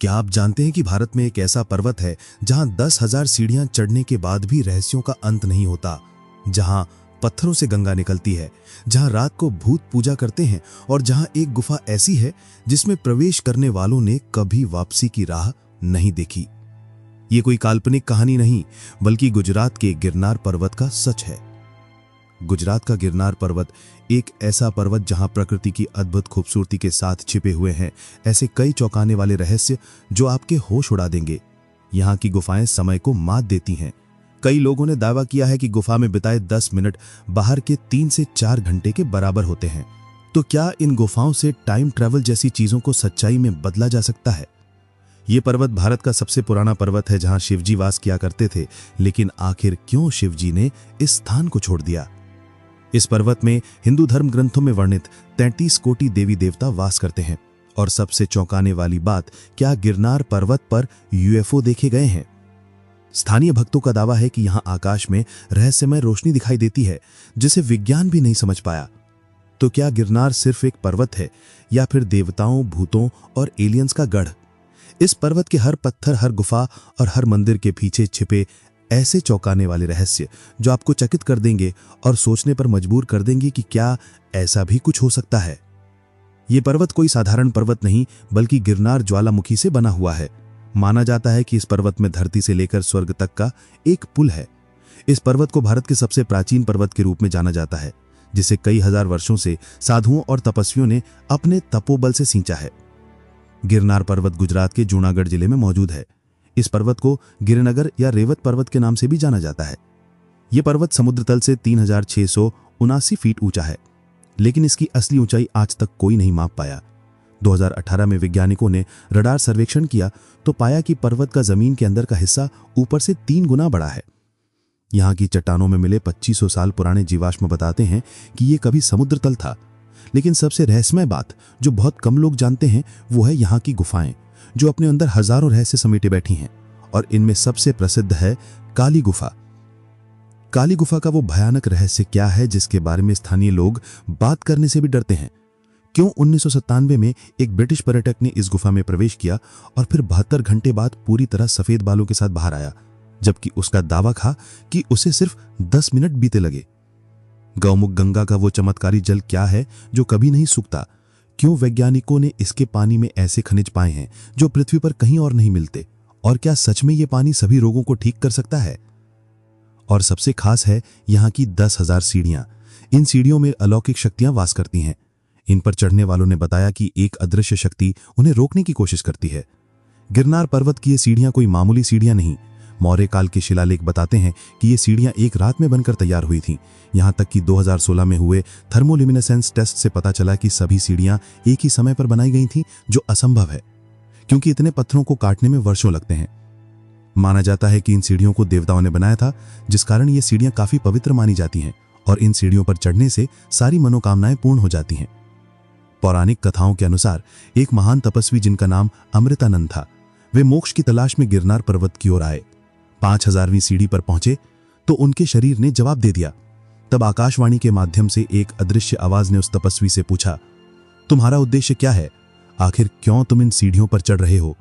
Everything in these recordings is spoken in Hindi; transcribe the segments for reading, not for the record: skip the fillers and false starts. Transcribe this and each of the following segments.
क्या आप जानते हैं कि भारत में एक ऐसा पर्वत है जहां 10,000 सीढ़ियां चढ़ने के बाद भी रहस्यों का अंत नहीं होता, जहां पत्थरों से गंगा निकलती है, जहां रात को भूत पूजा करते हैं और जहां एक गुफा ऐसी है जिसमें प्रवेश करने वालों ने कभी वापसी की राह नहीं देखी। ये कोई काल्पनिक कहानी नहीं, बल्कि गुजरात के गिरनार पर्वत का सच है। गुजरात का गिरनार पर्वत एक ऐसा पर्वत जहां प्रकृति की अद्भुत खूबसूरती के साथ छिपे हुए हैं ऐसे कई चौंकाने वाले रहस्य जो आपके होश उड़ा देंगे। यहाँ की गुफाएं समय को मात देती हैं। कई लोगों ने दावा किया है कि गुफा में बिताए 10 मिनट बाहर के 3 से 4 घंटे के बराबर होते हैं। तो क्या इन गुफाओं से टाइम ट्रैवल जैसी चीजों को सच्चाई में बदला जा सकता है? ये पर्वत भारत का सबसे पुराना पर्वत है जहां शिवजी वास किया करते थे, लेकिन आखिर क्यों शिवजी ने इस स्थान को छोड़ दिया? इस पर्वत में हिंदू धर्म ग्रंथों में वर्णित 33 कोटि देवी देवता वास करते हैं। और सबसे चौंकाने वाली बात, क्या गिरनार पर्वत पर यूएफओ देखे गए हैं? स्थानीय भक्तों का दावा है कि यहां आकाश में रहस्यमय रोशनी दिखाई देती है जिसे विज्ञान भी नहीं समझ पाया। तो क्या गिरनार सिर्फ एक पर्वत है या फिर देवताओं, भूतों और एलियंस का गढ़? इस पर्वत के हर पत्थर, हर गुफा और हर मंदिर के पीछे छिपे ऐसे चौंकाने वाले रहस्य जो आपको चकित कर देंगे और सोचने पर मजबूर कर देंगे कि क्या ऐसा भी कुछ हो सकता है। ये पर्वत कोई साधारण पर्वत नहीं, बल्कि गिरनार ज्वालामुखी से बना हुआ है। माना जाता है कि इस पर्वत में धरती से लेकर स्वर्ग तक का एक पुल है। इस पर्वत को भारत के सबसे प्राचीन पर्वत के रूप में जाना जाता है, जिसे कई हजार वर्षों से साधुओं और तपस्वियों ने अपने तपोबल से सींचा है। गिरनार पर्वत गुजरात के जूनागढ़ जिले में मौजूद है। इस पर्वत को गिरनगर या रेवत पर्वत के नाम से भी जाना जाता है। यह पर्वत समुद्र तल से 3679 फीट ऊंचा है, लेकिन इसकी असली ऊंचाई आज तक कोई नहीं माप पाया। 2018 में वैज्ञानिकों ने रडार सर्वेक्षण किया तो पाया कि पर्वत का जमीन के अंदर का हिस्सा ऊपर से 3 गुना बड़ा है। यहाँ की चट्टानों में मिले 2500 साल पुराने जीवाश्म बताते हैं कि यह कभी समुद्र तल था। लेकिन सबसे रहस्यमय बात जो बहुत कम लोग जानते हैं वो है यहाँ की गुफाएं, जो अपने अंदर हजारों रहस्य समेटे बैठी हैं। और इनमें सबसे प्रसिद्ध है काली गुफा। काली गुफा का वो भयानक रहस्य क्या है जिसके बारे में स्थानीय लोग बात करने से भी डरते हैं? क्यों 1997 में एक ब्रिटिश पर्यटक ने इस गुफा में प्रवेश किया और फिर 72 घंटे बाद पूरी तरह सफेद बालों के साथ बाहर आया, जबकि उसका दावा था कि उसे सिर्फ 10 मिनट बीते लगे? गौमुख गंगा का वो चमत्कारी जल क्या है जो कभी नहीं सूखता? क्यों वैज्ञानिकों ने इसके पानी में ऐसे खनिज पाए हैं जो पृथ्वी पर कहीं और नहीं मिलते? और क्या सच में ये पानी सभी रोगों को ठीक कर सकता है? और सबसे खास है यहाँ की 10,000 सीढ़ियां। इन सीढ़ियों में अलौकिक शक्तियां वास करती हैं। इन पर चढ़ने वालों ने बताया कि एक अदृश्य शक्ति उन्हें रोकने की कोशिश करती है। गिरनार पर्वत की ये सीढ़ियां कोई मामूली सीढ़ियां नहीं। मौर्य काल के शिलालेख बताते हैं कि ये सीढ़ियां एक रात में बनकर तैयार हुई थीं। यहां तक कि 2016 में हुए थर्मोल्यूमिनेसेंस टेस्ट से पता चला कि सभी सीढ़ियां एक ही समय पर बनाई गई थीं, जो असंभव है क्योंकि इतने पत्थरों को काटने में वर्षों लगते हैं। माना जाता है कि इन सीढ़ियों को देवताओं ने बनाया था, जिस कारण ये सीढ़ियां काफी पवित्र मानी जाती हैं और इन सीढ़ियों पर चढ़ने से सारी मनोकामनाएं पूर्ण हो जाती हैं। पौराणिक कथाओं के अनुसार एक महान तपस्वी जिनका नाम अमृतानंद था, वे मोक्ष की तलाश में गिरनार पर्वत की ओर आए। 5000वीं सीढ़ी पर पहुंचे तो उनके शरीर ने जवाब दे दिया। तब आकाशवाणी के माध्यम से एक अदृश्य आवाज ने उस तपस्वी से पूछा, तुम्हारा उद्देश्य क्या है? आखिर क्यों तुम इन सीढ़ियों पर चढ़ रहे हो?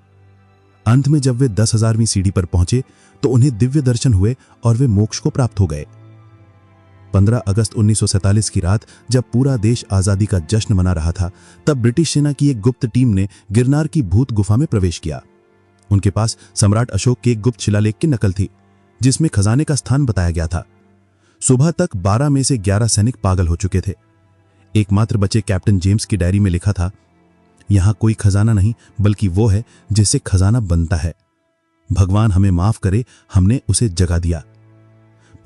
अंत में जब वे 10,000वीं सीढ़ी पर पहुंचे तो उन्हें दिव्य दर्शन हुए और वे मोक्ष को प्राप्त हो गए। 15 अगस्त 1947 की रात जब पूरा देश आजादी का जश्न मना रहा था, तब ब्रिटिश सेना की एक गुप्त टीम ने गिरनार की भूत गुफा में प्रवेश किया। उनके पास सम्राट अशोक के एक गुप्त शिलालेख की नकल थी, जिसमें खजाने का स्थान बताया गया था। सुबह तक 12 में से 11 सैनिक पागल हो चुके थे। एकमात्र बचे कैप्टन जेम्स की डायरी में लिखा था, यहां कोई खजाना नहीं, बल्कि वो है जिससे खजाना बनता है। भगवान हमें माफ करे, हमने उसे जगा दिया।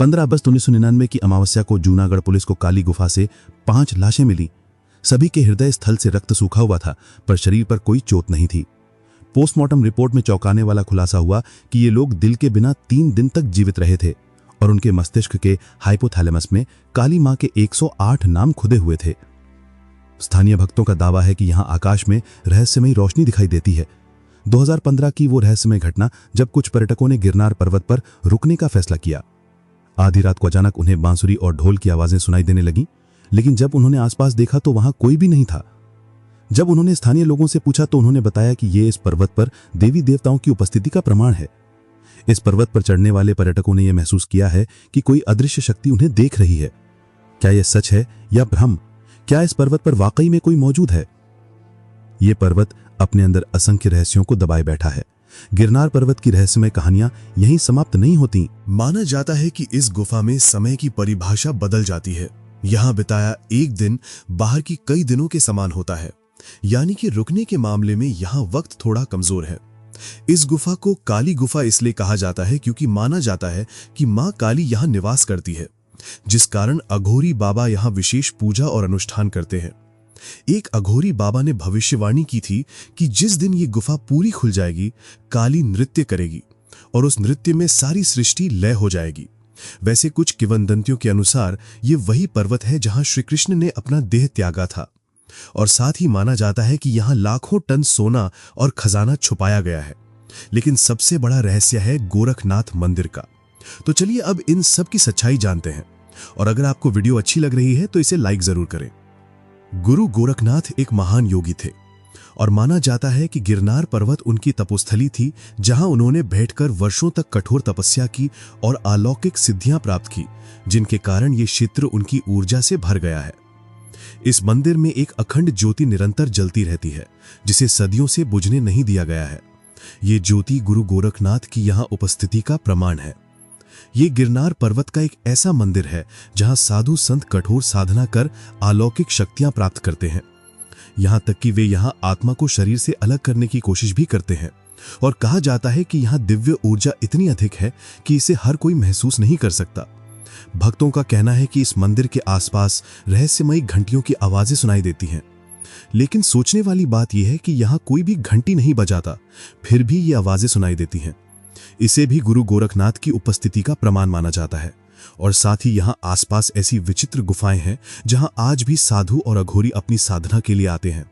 15 अगस्त 1999 की अमावस्या को जूनागढ़ पुलिस को काली गुफा से 5 लाशें मिली। सभी के हृदय स्थल से रक्त सूखा हुआ था, पर शरीर पर कोई चोट नहीं थी। पोस्टमार्टम रिपोर्ट में चौंकाने वाला खुलासा हुआ कि ये लोग दिल के बिना 3 दिन तक जीवित रहे थे और उनके मस्तिष्क के हाइपोथैलेमस में काली मां के 108 नाम खुदे हुए थे। स्थानीय भक्तों का दावा है कि यहां आकाश में रहस्यमयी रोशनी दिखाई देती है। 2015 की वो रहस्यमय घटना जब कुछ पर्यटकों ने गिरनार पर्वत पर रुकने का फैसला किया। आधी रात को अचानक उन्हें बांसुरी और ढोल की आवाजें सुनाई देने लगीं, लेकिन जब उन्होंने आसपास देखा तो वहां कोई भी नहीं था। जब उन्होंने स्थानीय लोगों से पूछा तो उन्होंने बताया कि ये इस पर्वत पर देवी देवताओं की उपस्थिति का प्रमाण है। इस पर्वत पर चढ़ने वाले पर्यटकों ने यह महसूस किया है कि कोई अदृश्य शक्ति उन्हें देख रही है। क्या यह सच है या भ्रम? क्या इस पर्वत पर वाकई में कोई मौजूद है? यह पर्वत अपने अंदर असंख्य रहस्यों को दबाए बैठा है। गिरनार पर्वत की रहस्यमय कहानियां यहीं समाप्त नहीं होती। माना जाता है कि इस गुफा में समय की परिभाषा बदल जाती है। यहाँ बिताया एक दिन बाहर की कई दिनों के समान होता है, यानी कि रुकने के मामले में यहाँ वक्त थोड़ा कमजोर है। इस गुफा को काली गुफा इसलिए कहा जाता है क्योंकि माना जाता है कि मां काली यहाँ निवास करती है, जिस कारण अघोरी बाबा यहाँ विशेष पूजा और अनुष्ठान करते हैं। एक अघोरी बाबा ने भविष्यवाणी की थी कि जिस दिन ये गुफा पूरी खुल जाएगी, काली नृत्य करेगी और उस नृत्य में सारी सृष्टि लय हो जाएगी। वैसे कुछ किंवदंतियों के अनुसार ये वही पर्वत है जहां श्री कृष्ण ने अपना देह त्यागा था, और साथ ही माना जाता है कि यहाँ लाखों टन सोना और खजाना छुपाया गया है। लेकिन सबसे बड़ा रहस्य है गोरखनाथ मंदिर का। तो चलिए अब इन सब की सच्चाई जानते हैं, और अगर आपको वीडियो अच्छी लग रही है तो इसे लाइक जरूर करें। गुरु गोरखनाथ एक महान योगी थे और माना जाता है कि गिरनार पर्वत उनकी तपोस्थली थी, जहां उन्होंने बैठकर वर्षों तक कठोर तपस्या की और अलौकिक सिद्धियां प्राप्त की, जिनके कारण ये क्षेत्र उनकी ऊर्जा से भर गया है। इस मंदिर में एक अखंड ज्योति निरंतर जलती रहती है, जिसे सदियों से बुझने नहीं दिया गया है। ये ज्योति गुरु गोरखनाथ की यहाँ उपस्थिति का प्रमाण है। ये गिरनार पर्वत का एक ऐसा मंदिर है जहां साधु संत कठोर साधना कर अलौकिक शक्तियां प्राप्त करते हैं। यहां तक कि वे यहां आत्मा को शरीर से अलग करने की कोशिश भी करते हैं, और कहा जाता है कि यहां दिव्य ऊर्जा इतनी अधिक है कि इसे हर कोई महसूस नहीं कर सकता। भक्तों का कहना है कि इस मंदिर के आसपास रहस्यमयी घंटियों की आवाजें सुनाई देती हैं। लेकिन सोचने वाली बात यह है कि यहां कोई भी घंटी नहीं बजाता, फिर भी ये आवाजें सुनाई देती हैं। इसे भी गुरु गोरखनाथ की उपस्थिति का प्रमाण माना जाता है। और साथ ही यहाँ आसपास ऐसी विचित्र गुफाएं हैं जहां आज भी साधु और अघोरी अपनी साधना के लिए आते हैं,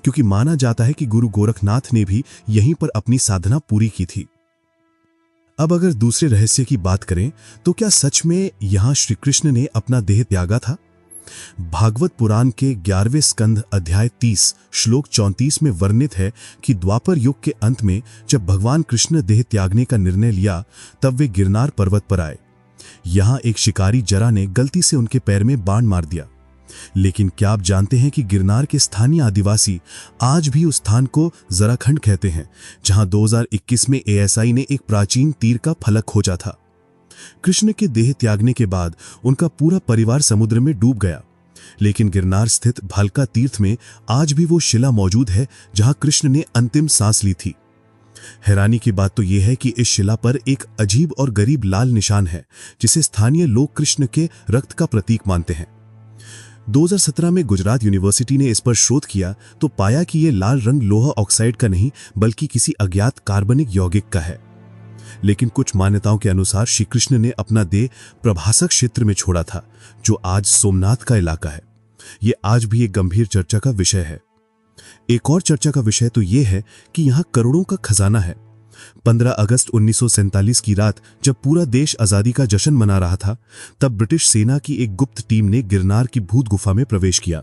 क्योंकि माना जाता है कि गुरु गोरखनाथ ने भी यहीं पर अपनी साधना पूरी की थी। अब अगर दूसरे रहस्य की बात करें तो क्या सच में यहां श्री कृष्ण ने अपना देह त्यागा था? भागवत पुराण के 11वें स्कंध अध्याय 30 श्लोक 34 में वर्णित है कि द्वापर युग के अंत में जब भगवान कृष्ण देह त्यागने का निर्णय लिया, तब वे गिरनार पर्वत पर आए। यहां एक शिकारी जरा ने गलती से उनके पैर में बाण मार दिया। लेकिन क्या आप जानते हैं कि गिरनार के स्थानीय आदिवासी आज भी उस स्थान को जराखंड कहते हैं, जहां 2021 में ASI ने एक प्राचीन तीर का फलक खोजा था। कृष्ण के देह त्यागने के बाद उनका पूरा परिवार समुद्र में डूब गया, लेकिन गिरनार स्थित भालका तीर्थ में आज भी वो शिला मौजूद है जहां कृष्ण ने अंतिम सांस ली थी। हैरानी की बात तो यह है कि इस शिला पर एक अजीब और गरीब लाल निशान है, जिसे स्थानीय लोग कृष्ण के रक्त का प्रतीक मानते हैं। 2017 में गुजरात यूनिवर्सिटी ने इस पर शोध किया तो पाया कि यह लाल रंग लोहा ऑक्साइड का नहीं बल्कि किसी अज्ञात कार्बनिक यौगिक का है। लेकिन कुछ मान्यताओं के अनुसार श्री कृष्ण ने अपना देह प्रभासक क्षेत्र में छोड़ा था, जो आज सोमनाथ का इलाका है। यह आज भी एक गंभीर चर्चा का विषय है। एक और चर्चा का विषय तो यह है कि यहां करोड़ों का खजाना है। 15 अगस्त 1947 की रात जब पूरा देश आजादी का जश्न मना रहा था, तब ब्रिटिश सेना की एक गुप्त टीम ने गिरनार की भूत गुफा में प्रवेश किया।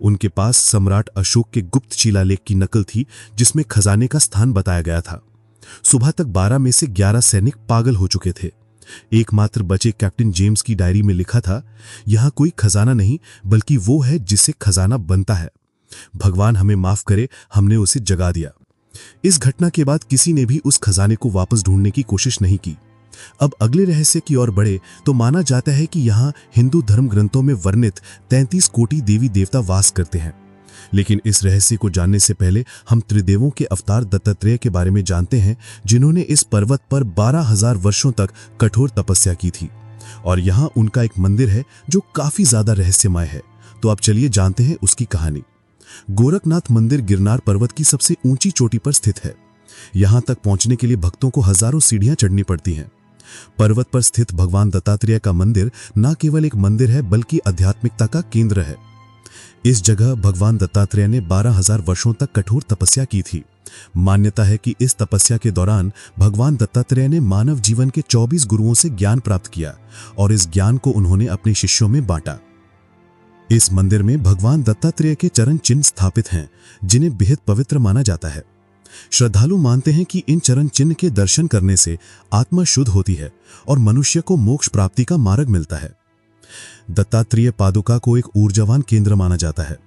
उनके पास सम्राट अशोक के गुप्त शिलालेख की नकल थी, जिसमें खजाने का स्थान बताया गया था। सुबह तक 12 में से 11 सैनिक पागल हो चुके थे। एकमात्र बचे कैप्टन जेम्स की डायरी में लिखा था, यहां कोई खजाना नहीं बल्कि वो है जिससे खजाना बनता है। भगवान हमें माफ करे, हमने उसे जगा दिया। इस घटना के बाद किसी ने भी उस खजाने को वापस ढूंढने की कोशिश नहीं की। अब अगले रहस्य की ओर बढ़े तो माना जाता है कि यहाँ हिंदू धर्म ग्रंथों में वर्णित 33 कोटि देवी देवता वास करते हैं। लेकिन इस रहस्य को जानने से पहले हम त्रिदेवों के अवतार दत्तात्रेय के बारे में जानते हैं, जिन्होंने इस पर्वत पर 12,000 वर्षों तक कठोर तपस्या की थी। और यहाँ उनका एक मंदिर है जो काफी ज्यादा रहस्यमय है। तो अब चलिए जानते हैं उसकी कहानी। गोरखनाथ मंदिर गिरनार पर्वत की सबसे ऊंची चोटी पर स्थित है। यहां तक पहुंचने के लिए भक्तों को हजारों सीढ़ियां चढ़नी पड़ती हैं। पर्वत पर स्थित भगवान दत्तात्रेय का मंदिर न केवल एक मंदिर है बल्कि आध्यात्मिकता का केंद्र है। इस जगह भगवान दत्तात्रेय ने 12,000 वर्षों तक कठोर तपस्या की थी। मान्यता है कि इस तपस्या के दौरान भगवान दत्तात्रेय ने मानव जीवन के 24 गुरुओं से ज्ञान प्राप्त किया और इस ज्ञान को उन्होंने अपने शिष्यों में बांटा। इस मंदिर में भगवान दत्तात्रेय के चरण चिन्ह स्थापित हैं, जिन्हें बेहद पवित्र माना जाता है। श्रद्धालु मानते हैं कि इन चरण चिन्ह के दर्शन करने से आत्मा शुद्ध होती है और मनुष्य को मोक्ष प्राप्ति का मार्ग मिलता है। दत्तात्रेय पादुका को एक ऊर्जावान केंद्र माना जाता है।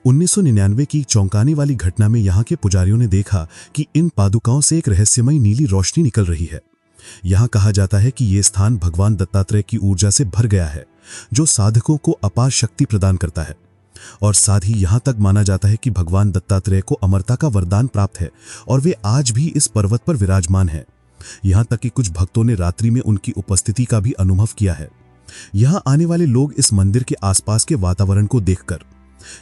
1999 की चौंकाने वाली घटना में यहाँ के पुजारियों ने देखा कि इन पादुकाओं से एक रहस्यमयी नीली रोशनी निकल रही है। यहाँ कहा जाता है कि ये स्थान भगवान दत्तात्रेय की ऊर्जा से भर गया है, जो साधकों को अपार शक्ति प्रदान करता है। और साथ ही यहाँ तक माना जाता है कि भगवान दत्तात्रेय को अमरता का वरदान प्राप्त है और वे आज भी इस पर्वत पर विराजमान हैं। यहाँ तक कि कुछ भक्तों ने रात्रि में उनकी उपस्थिति का भी अनुभव किया है। यहाँ आने वाले लोग इस मंदिर के आसपास के वातावरण को देखकर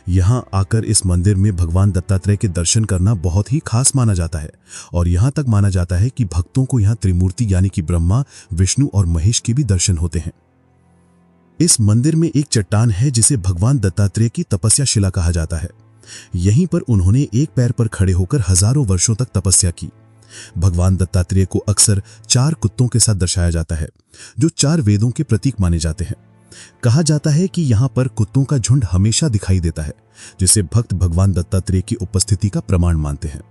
यहाँ आकर इस मंदिर में भगवान दत्तात्रेय के दर्शन करना बहुत ही खास माना जाता है। और यहाँ तक माना जाता है कि भक्तों को यहाँ त्रिमूर्ति यानी कि ब्रह्मा, विष्णु और महेश के भी दर्शन होते हैं। इस मंदिर में एक चट्टान है जिसे भगवान दत्तात्रेय की तपस्या शिला कहा जाता है। यहीं पर उन्होंने एक पैर पर खड़े होकर हजारों वर्षों तक तपस्या की। भगवान दत्तात्रेय को अक्सर 4 कुत्तों के साथ दर्शाया जाता है, जो 4 वेदों के प्रतीक माने जाते हैं। कहा जाता है कि यहाँ पर कुत्तों का झुंड हमेशा दिखाई देता है, जिसे भक्त भगवान दत्तात्रेय की उपस्थिति का प्रमाण मानते हैं।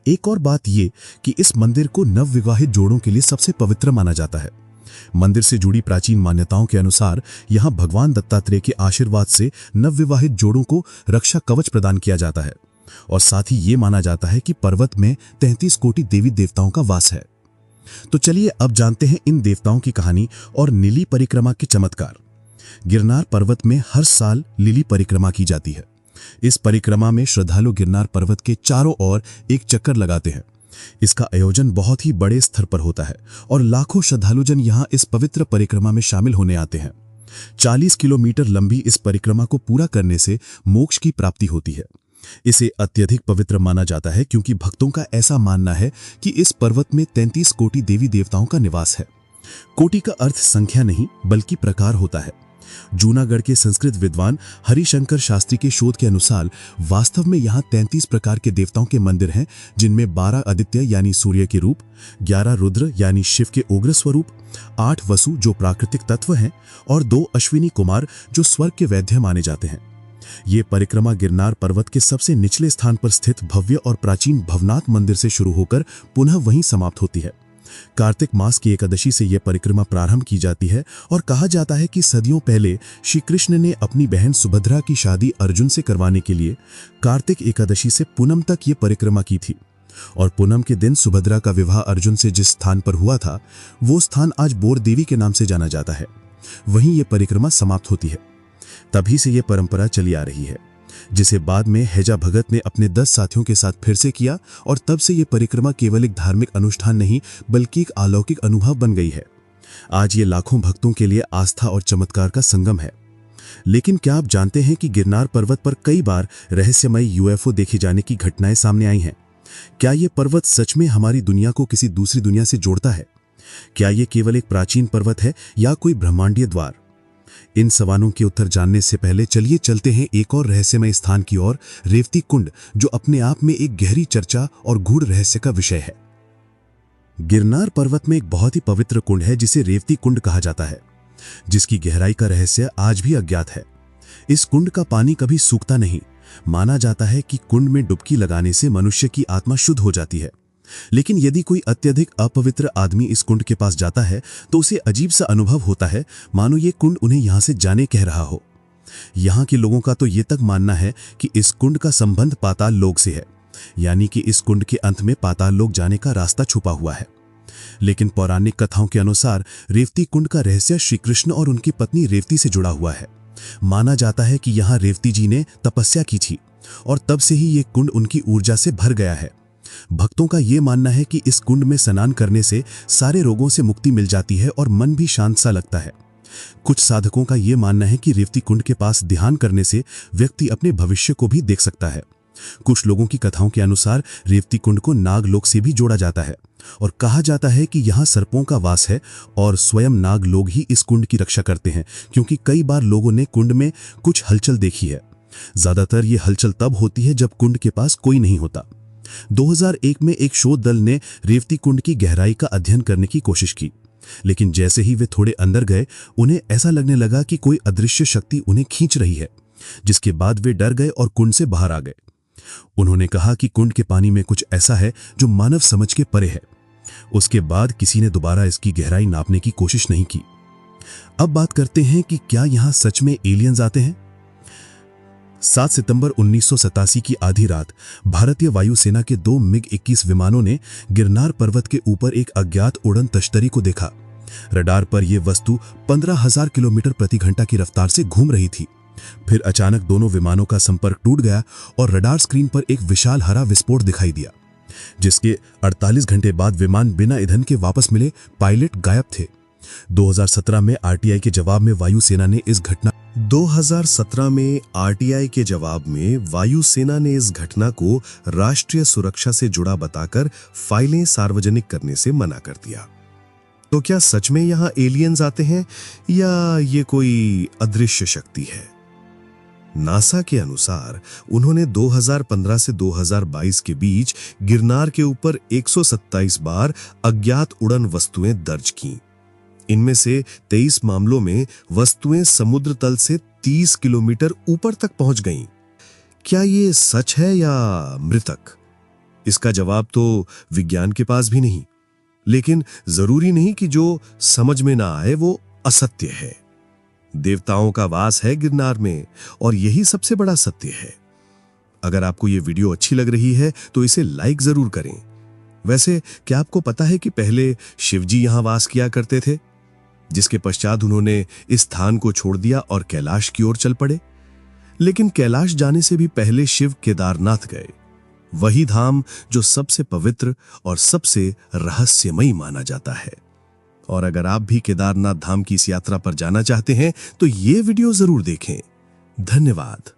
एक और बात ये कि इस मंदिर को नवविवाहित जोड़ों के लिए सबसे पवित्र माना जाता है। मंदिर से जुड़ी प्राचीन मान्यताओं के अनुसार यहाँ भगवान दत्तात्रेय के आशीर्वाद से नवविवाहित जोड़ों को रक्षा कवच प्रदान किया जाता है। और साथ ही ये माना जाता है कि पर्वत में 33 कोटि देवी देवताओं का वास है। तो चलिए अब जानते हैं इन देवताओं की कहानी और नीली परिक्रमा के चमत्कार। गिरनार पर्वत में हर साल लिली परिक्रमा की जाती है। इस परिक्रमा में श्रद्धालु गिरनार पर्वत के चारों ओर एक चक्कर लगाते हैं। इसका आयोजन बहुत ही बड़े स्तर पर होता है और लाखों श्रद्धालुजन यहाँ इस पवित्र परिक्रमा में शामिल होने आते हैं। 40 किलोमीटर लंबी इस परिक्रमा को पूरा करने से मोक्ष की प्राप्ति होती है। इसे अत्यधिक पवित्र माना जाता है क्योंकि भक्तों का ऐसा मानना है कि इस पर्वत में 33 कोटि देवी देवताओं का निवास है। कोटि का अर्थ संख्या नहीं बल्कि प्रकार होता है। जूनागढ़ के संस्कृत विद्वान हरिशंकर शास्त्री के शोध के अनुसार वास्तव में यहाँ 33 प्रकार के देवताओं के मंदिर हैं, जिनमें 12 आदित्य यानी सूर्य के रूप, 11 रुद्र यानी शिव के उग्र स्वरूप, 8 वसु जो प्राकृतिक तत्व हैं और 2 अश्विनी कुमार जो स्वर्ग के वैद्य माने जाते हैं। ये परिक्रमा गिरनार पर्वत के सबसे निचले स्थान पर स्थित भव्य और प्राचीन भवनाथ मंदिर से शुरू होकर पुनः वहीं समाप्त होती है। कार्तिक मास की एकादशी से यह परिक्रमा प्रारंभ की जाती है और कहा जाता है कि सदियों पहले श्री कृष्ण ने अपनी बहन सुभद्रा की शादी अर्जुन से करवाने के लिए कार्तिक एकादशी से पूनम तक ये परिक्रमा की थी। और पूनम के दिन सुभद्रा का विवाह अर्जुन से जिस स्थान पर हुआ था, वो स्थान आज बोर देवी के नाम से जाना जाता है। वहीं ये परिक्रमा समाप्त होती है। तभी से यह परंपरा चली आ रही है, जिसे बाद में हैजा भगत ने अपने 10 साथियों के साथ फिर से किया और तब से यह परिक्रमा केवल एक धार्मिक अनुष्ठान नहीं बल्कि एक अलौकिक अनुभव बन गई है। आज ये लाखों भक्तों के लिए आस्था और चमत्कार का संगम है। लेकिन क्या आप जानते हैं कि गिरनार पर्वत पर कई बार रहस्यमयी यूएफओ देखे जाने की घटनाएं सामने आई हैं? क्या ये पर्वत सच में हमारी दुनिया को किसी दूसरी दुनिया से जोड़ता है? क्या ये केवल एक प्राचीन पर्वत है या कोई ब्रह्मांडीय द्वार? इन सवालों के उत्तर जानने से पहले चलिए चलते हैं एक और रहस्यमय स्थान की ओर, रेवती कुंड, जो अपने आप में एक गहरी चर्चा और गूढ़ रहस्य का विषय है। गिरनार पर्वत में एक बहुत ही पवित्र कुंड है जिसे रेवती कुंड कहा जाता है, जिसकी गहराई का रहस्य आज भी अज्ञात है। इस कुंड का पानी कभी सूखता नहीं। माना जाता है कि कुंड में डुबकी लगाने से मनुष्य की आत्मा शुद्ध हो जाती है। लेकिन यदि कोई अत्यधिक अपवित्र आदमी इस कुंड के पास जाता है तो उसे अजीब सा अनुभव होता है, मानो ये कुंड उन्हें यहां से जाने कह रहा हो। यहां के लोगों का तो ये तक मानना है कि इस कुंड का संबंध पाताल लोक से है, यानी कि इस कुंड के अंत में पाताल लोक जाने का रास्ता छुपा हुआ है। लेकिन पौराणिक कथाओं के अनुसार रेवती कुंड का रहस्य श्री कृष्ण और उनकी पत्नी रेवती से जुड़ा हुआ है। माना जाता है कि यहाँ रेवती जी ने तपस्या की थी और तब से ही ये कुंड उनकी ऊर्जा से भर गया है। भक्तों का ये मानना है कि इस कुंड में स्नान करने से सारे रोगों से मुक्ति मिल जाती है और मन भी शांत सा लगता है। कुछ साधकों का ये मानना है कि रेवती कुंड के पास ध्यान करने से व्यक्ति अपने भविष्य को भी देख सकता है। कुछ लोगों की कथाओं के अनुसार रेवती कुंड को नागलोक से भी जोड़ा जाता है और कहा जाता है कि यहाँ सर्पों का वास है और स्वयं नाग लोग ही इस कुंड की रक्षा करते हैं, क्योंकि कई बार लोगों ने कुंड में कुछ हलचल देखी है। ज्यादातर ये हलचल तब होती है जब कुंड के पास कोई नहीं होता। 2001 में एक शोध दल ने रेवती कुंड की गहराई का अध्ययन करने की कोशिश की, लेकिन जैसे ही वे थोड़े अंदर गए उन्हें ऐसा लगने लगा कि कोई अदृश्य शक्ति उन्हें खींच रही है। जिसके बाद वे डर गए और कुंड से बाहर आ गए। उन्होंने कहा कि कुंड के पानी में कुछ ऐसा है जो मानव समझ के परे है। उसके बाद किसी ने दोबारा इसकी गहराई नापने की कोशिश नहीं की। अब बात करते हैं कि क्या यहां सच में एलियंस आते हैं। 7 सितंबर 1987 की आधी रात भारतीय वायुसेना के 2 MiG-21 विमानों ने गिरनार पर्वत के ऊपर एक अज्ञात उड़न तश्तरी को देखा। रडार पर यह वस्तु 15,000 किलोमीटर प्रति घंटा की रफ्तार से घूम रही थी। फिर अचानक दोनों विमानों का संपर्क टूट गया और रडार स्क्रीन पर एक विशाल हरा विस्फोट दिखाई दिया, जिसके 48 घंटे बाद विमान बिना ईंधन के वापस मिले। पायलट गायब थे। 2017 में आरटीआई के जवाब में वायुसेना ने इस घटना को राष्ट्रीय सुरक्षा से जुड़ा बताकर फाइलें सार्वजनिक करने से मना कर दिया। तो क्या सच में यहां एलियंस आते हैं या ये कोई अदृश्य शक्ति है? नासा के अनुसार उन्होंने 2015 से 2022 के बीच गिरनार के ऊपर 127 बार अज्ञात उड़न वस्तुएं दर्ज की। इनमें से 23 मामलों में वस्तुएं समुद्र तल से 30 किलोमीटर ऊपर तक पहुंच गईं। क्या ये सच है या मृतक? इसका जवाब तो विज्ञान के पास भी नहीं। लेकिन जरूरी नहीं कि जो समझ में ना आए वो असत्य है। देवताओं का वास है गिरनार में और यही सबसे बड़ा सत्य है। अगर आपको ये वीडियो अच्छी लग रही है तो इसे लाइक जरूर करें। वैसे क्या आपको पता है कि पहले शिवजी यहां वास किया करते थे, जिसके पश्चात उन्होंने इस स्थान को छोड़ दिया और कैलाश की ओर चल पड़े। लेकिन कैलाश जाने से भी पहले शिव केदारनाथ गए, वही धाम जो सबसे पवित्र और सबसे रहस्यमयी माना जाता है। और अगर आप भी केदारनाथ धाम की इस यात्रा पर जाना चाहते हैं तो ये वीडियो जरूर देखें। धन्यवाद।